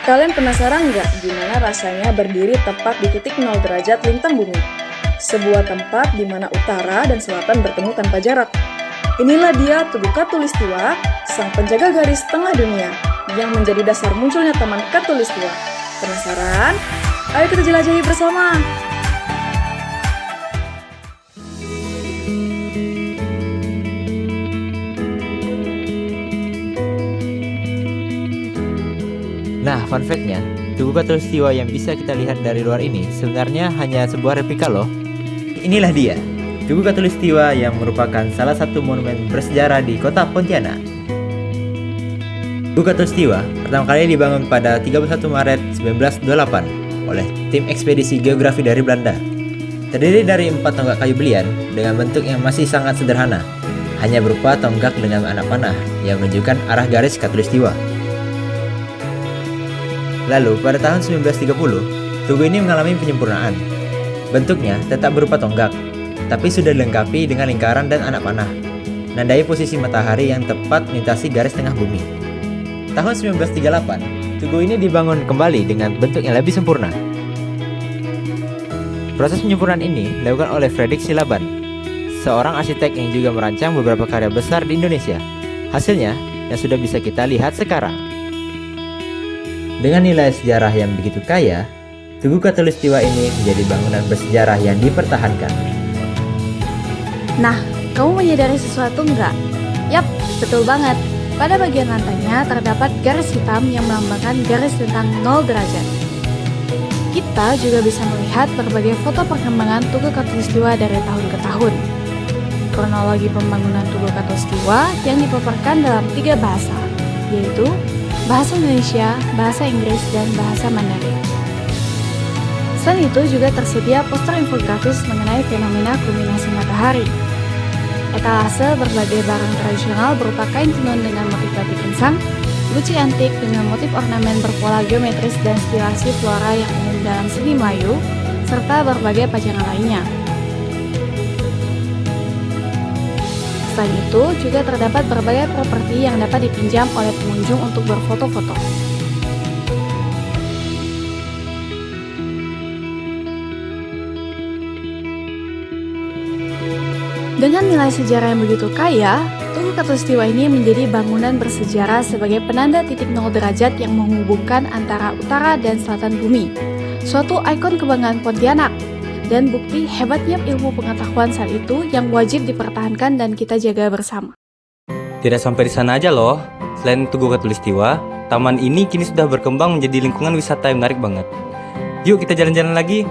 Kalian penasaran nggak gimana rasanya berdiri tepat di titik 0 derajat lintang bumi? Sebuah tempat di mana utara dan selatan bertemu tanpa jarak. Inilah dia Tugu Katulistiwa, sang penjaga garis tengah dunia, yang menjadi dasar munculnya Taman Katulistiwa. Penasaran? Ayo kita jelajahi bersama! Nah, fun fact-nya, Tugu Katulistiwa yang bisa kita lihat dari luar ini sebenarnya hanya sebuah replika loh. Inilah dia, Tugu Katulistiwa yang merupakan salah satu monumen bersejarah di kota Pontianak. Tugu Katulistiwa pertama kali dibangun pada 31 Maret 1928 oleh tim ekspedisi geografi dari Belanda. Terdiri dari 4 tonggak kayu belian dengan bentuk yang masih sangat sederhana, hanya berupa tonggak dengan anak panah yang menunjukkan arah garis Katulistiwa. Lalu, pada tahun 1930, tugu ini mengalami penyempurnaan. Bentuknya tetap berupa tonggak, tapi sudah dilengkapi dengan lingkaran dan anak panah, menandai posisi matahari yang tepat melintasi garis tengah bumi. Tahun 1938, tugu ini dibangun kembali dengan bentuk yang lebih sempurna. Proses penyempurnaan ini dilakukan oleh Fredrik Silaban, seorang arsitek yang juga merancang beberapa karya besar di Indonesia. Hasilnya yang sudah bisa kita lihat sekarang. Dengan nilai sejarah yang begitu kaya, Tugu Katulistiwa ini menjadi bangunan bersejarah yang dipertahankan. Nah, kamu menyadari sesuatu nggak? Yap, betul banget. Pada bagian lantainya terdapat garis hitam yang melambangkan garis tentang 0 derajat. Kita juga bisa melihat berbagai foto perkembangan Tugu Katulistiwa dari tahun ke tahun. Kronologi pembangunan Tugu Katulistiwa yang dipaparkan dalam 3 bahasa, yaitu bahasa Indonesia, bahasa Inggris, dan bahasa Mandarin. Selain itu juga tersedia poster infografis mengenai fenomena kulminasi matahari. Etalase berbagai barang tradisional berupa kain tenun dengan motif batik insang, guci antik dengan motif ornamen berpola geometris dan stilasi flora yang umum dalam seni Melayu, serta berbagai pajangan lainnya. Selain itu, juga terdapat berbagai properti yang dapat dipinjam oleh pengunjung untuk berfoto-foto. Dengan nilai sejarah yang begitu kaya, Tugu Katulistiwa ini menjadi bangunan bersejarah sebagai penanda titik 0 derajat yang menghubungkan antara utara dan selatan bumi. Suatu ikon kebanggaan Pontianak, dan bukti hebatnya ilmu pengetahuan saat itu yang wajib dipertahankan dan kita jaga bersama. Tidak sampai di sana aja loh. Selain Tugu Katulistiwa, taman ini kini sudah berkembang menjadi lingkungan wisata yang menarik banget. Yuk kita jalan-jalan lagi.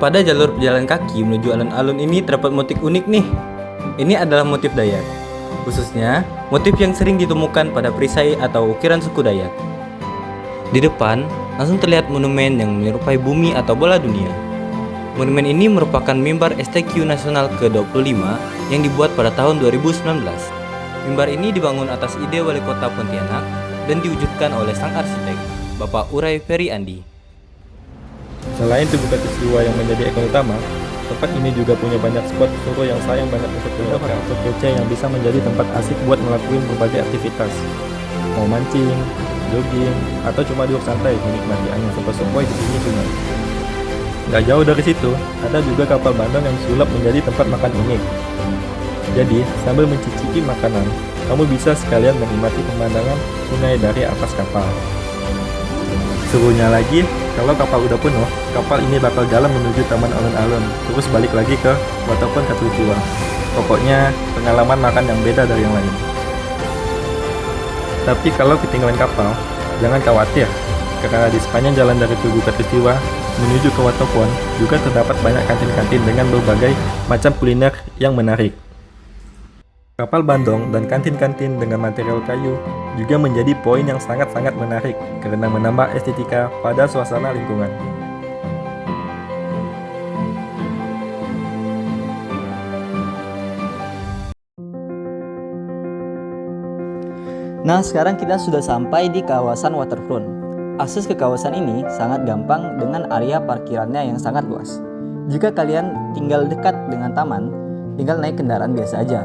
Pada jalur pejalan kaki menuju alun-alun ini terdapat motif unik nih. Ini adalah motif Dayak, khususnya motif yang sering ditemukan pada perisai atau ukiran suku Dayak. Di depan, langsung terlihat monumen yang menyerupai bumi atau bola dunia. Monumen ini merupakan mimbar STQ Nasional ke-25 yang dibuat pada tahun 2019. Mimbar ini dibangun atas ide Wali Kota Pontianak dan diwujudkan oleh sang arsitek, Bapak Uray Ferry Andi. Selain Tugu Katulistiwa yang menjadi ikon utama, tempat ini juga punya banyak spot foto yang sayang banget untuk dilewatkan atau kece yang bisa menjadi tempat asik buat melakukan berbagai aktivitas. Mau mancing, jogging, atau cuma duduk santai menikmati angin sepoi-sepoi di pinggir sungai. Gak jauh dari situ, ada juga kapal bandeng yang sulap menjadi tempat makan unik. Jadi, sambil mencicipi makanan, kamu bisa sekalian menikmati pemandangan sungai dari atas kapal. Serunya lagi, kalau kapal udah penuh, kapal ini bakal jalan menuju taman alun-alun, terus balik lagi ke Waterfront Katulistiwa. Pokoknya, pengalaman makan yang beda dari yang lain. Tapi kalau ketinggalan kapal, jangan khawatir, karena di sepanjang jalan dari Tugu Katulistiwa menuju ke Waterfront juga terdapat banyak kantin-kantin dengan berbagai macam kuliner yang menarik. Kapal bandong dan kantin-kantin dengan material kayu juga menjadi poin yang sangat-sangat menarik karena menambah estetika pada suasana lingkungan. Nah, sekarang kita sudah sampai di kawasan Waterfront. Akses ke kawasan ini sangat gampang dengan area parkirannya yang sangat luas. Jika kalian tinggal dekat dengan taman, tinggal naik kendaraan biasa aja.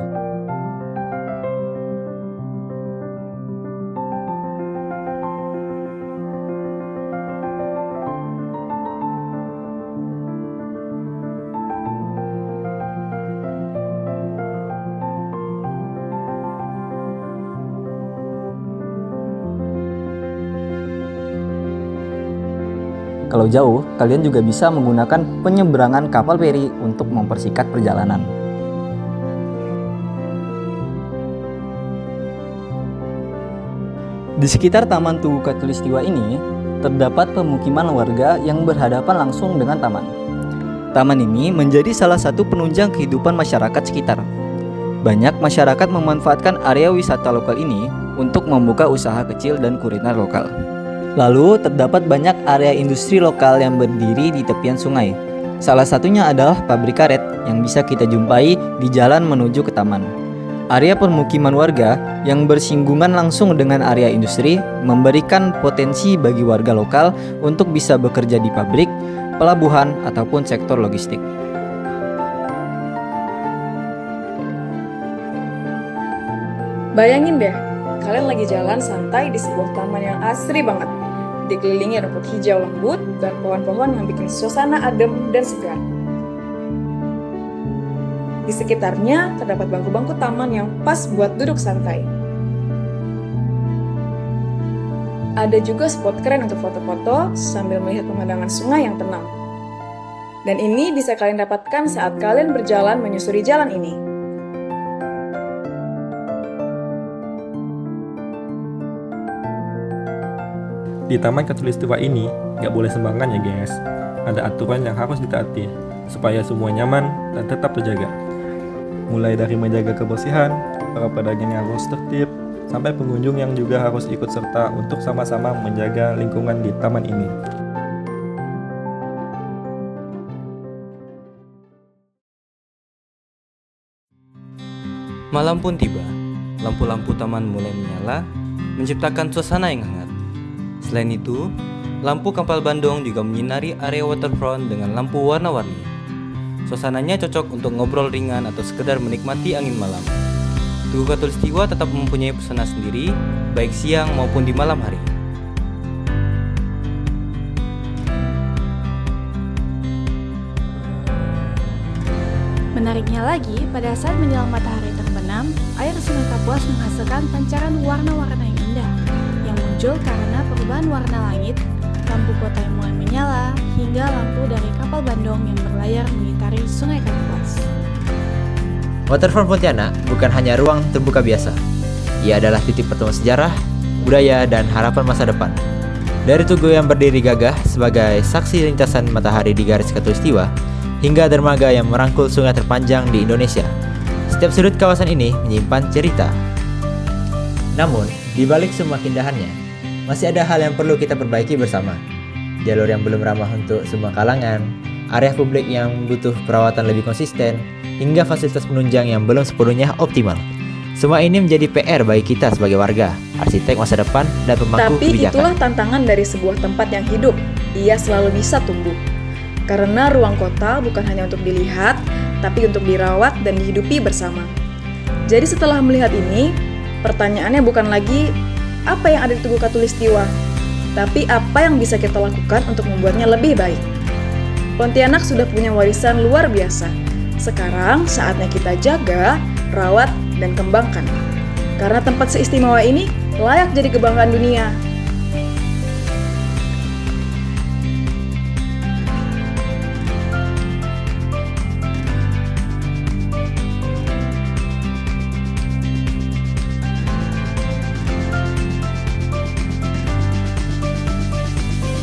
Kalau jauh, kalian juga bisa menggunakan penyeberangan kapal feri untuk mempersingkat perjalanan. Di sekitar Taman Tugu Katulistiwa ini, terdapat pemukiman warga yang berhadapan langsung dengan taman. Taman ini menjadi salah satu penunjang kehidupan masyarakat sekitar. Banyak masyarakat memanfaatkan area wisata lokal ini untuk membuka usaha kecil dan kuliner lokal. Lalu, terdapat banyak area industri lokal yang berdiri di tepian sungai. Salah satunya adalah pabrik karet yang bisa kita jumpai di jalan menuju ke taman. Area permukiman warga yang bersinggungan langsung dengan area industri memberikan potensi bagi warga lokal untuk bisa bekerja di pabrik, pelabuhan, ataupun sektor logistik. Bayangin deh, kalian lagi jalan santai di sebuah taman yang asri banget, dikelilingi rumput hijau lembut dan pohon-pohon yang bikin suasana adem dan segar. Di sekitarnya terdapat bangku-bangku taman yang pas buat duduk santai. Ada juga spot keren untuk foto-foto sambil melihat pemandangan sungai yang tenang. Dan ini bisa kalian dapatkan saat kalian berjalan menyusuri jalan ini. Di Taman Katulistiwa ini, nggak boleh sembarangan ya guys. Ada aturan yang harus ditaati, supaya semua nyaman dan tetap terjaga. Mulai dari menjaga kebersihan, para pedagang yang harus tertib, sampai pengunjung yang juga harus ikut serta untuk sama-sama menjaga lingkungan di taman ini. Malam pun tiba, lampu-lampu taman mulai menyala, menciptakan suasana yang hangat. Selain itu, lampu kapal Bandung juga menyinari area waterfront dengan lampu warna-warni. Suasananya cocok untuk ngobrol ringan atau sekedar menikmati angin malam. Tugu Katulistiwa tetap mempunyai pesona sendiri, baik siang maupun di malam hari. Menariknya lagi, pada saat menjelang matahari terbenam, air Sungai Kapuas menghasilkan pancaran warna-warna yang indah, yang muncul karena perubahan warna langit, lampu kota yang mulai menyala, hingga lampu dari kapal Bandung yang berlayar mengitari Sungai Kapuas. Waterfront Pontianak bukan hanya ruang terbuka biasa. Ia adalah titik pertemuan sejarah, budaya, dan harapan masa depan. Dari tugu yang berdiri gagah sebagai saksi lintasan matahari di garis Katulistiwa, hingga dermaga yang merangkul sungai terpanjang di Indonesia. Setiap sudut kawasan ini menyimpan cerita. Namun, di balik semua keindahannya, masih ada hal yang perlu kita perbaiki bersama. Jalur yang belum ramah untuk semua kalangan, area publik yang butuh perawatan lebih konsisten, hingga fasilitas penunjang yang belum sepenuhnya optimal. Semua ini menjadi PR bagi kita sebagai warga, arsitek masa depan, dan pemangku Tapi kebijakan. itulah tantangan dari sebuah tempat yang hidup. Ia selalu bisa tumbuh. Karena ruang kota bukan hanya untuk dilihat, tapi untuk dirawat dan dihidupi bersama. Jadi setelah melihat ini, pertanyaannya bukan lagi apa yang ada di Tugu Katulistiwa, tapi apa yang bisa kita lakukan untuk membuatnya lebih baik. Pontianak sudah punya warisan luar biasa. Sekarang saatnya kita jaga, rawat, dan kembangkan. Karena tempat seistimewa ini layak jadi kebanggaan dunia.